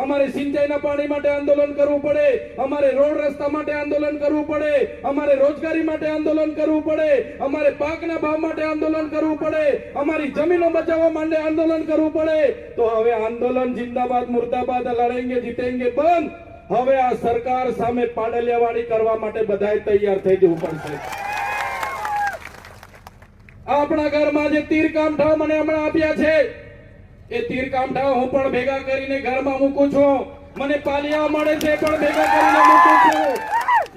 અમારે સિંચાઈના પાણી માટે આંદોલન કરવું પડે, અમારે રોડ રસ્તા માટે આંદોલન કરવું પડે, અમારે રોજગારી માટે આંદોલન કરવું પડે, અમારે પાકના ભાવ માટે આંદોલન કરવું પડે, અમારી જમીનો બચાવવા માટે આંદોલન કરવું પડે, તો હવે આંદોલન જિંદાબાદ મુર્દાબાદ લડેંગે જીતેંગે બંધ. હવે આ સરકાર સામે પાડલિયાવાડી કરવા માટે બધાએ તૈયાર થઈ જવું પડશે. આપણા ઘરમાં જે તીર કામઠા મને હમણાં આપ્યા છે, એ તીર કામઠા હું પણ ભેગા કરીને ઘરમાં મૂકું છું. મને પાલિયા મળે છે પણ ભેગા કરીને મૂકું છું.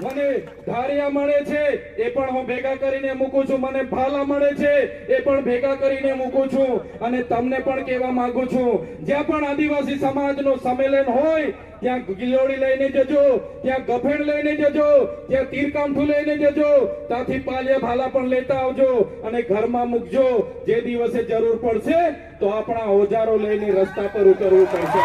મને ધારિયા મળે છે એ પણ હું ભેગા કરીને મૂકું છું. મને ભાલા મળે છે એ પણ ભેગા કરીને મૂકું છું. અને તમને પણ કહેવા માંગુ છું, જ્યાં પણ આદિવાસી સમાજનું સંમેલન હોય ત્યાં ગિલોડી લઈને જજો, ત્યાં ગફેણ લઈને જજો, ત્યાં તીરકામઠું લઈને જજો, ત્યાંથી પાલિયા ભાલા પણ લેતા આવજો અને ઘરમાં મૂકજો. જે દિવસે જરૂર પડશે તો આપણા ઓજારો લઈને રસ્તા પર ઉતરવું પડશે.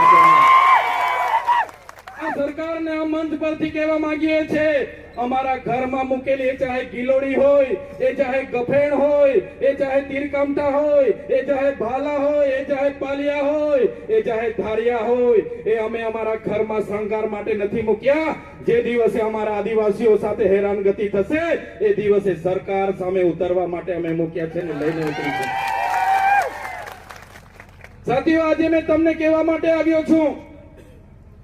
આ સરકારને આ મંચ પરથી કહેવા માંગીએ છીએ, અમારા ઘરમાં મૂકેલી એ ચાહે ગિલોડી હોય, એ ચાહે ગફેણ હોય, એ ચાહે તીરકામઠા હોય, એ ચાહે ભાલા હોય, એ ચાહે પાલિયા હોય, એ ચાહે ધારિયા હોય, એ અમે અમારા ઘરમાં શણગાર માટે નથી મૂક્યા. જે દિવસે અમારા આદિવાસીઓ સાથે હેરાનગતિ થશે એ દિવસે સરકાર સામે ઉતરવા માટે અમે મૂક્યા છે ને લઈને ઉતરી છે. સાથીઓ, આજે મેં તમને કહેવા માટે આવ્યો છું,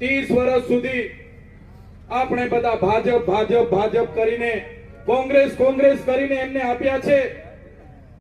30 વર્ષ સુધી આપણે બધા ભાજપ ભાજપ ભાજપ કરીને, કોંગ્રેસ કોંગ્રેસ કરીને એમને આપ્યા છે.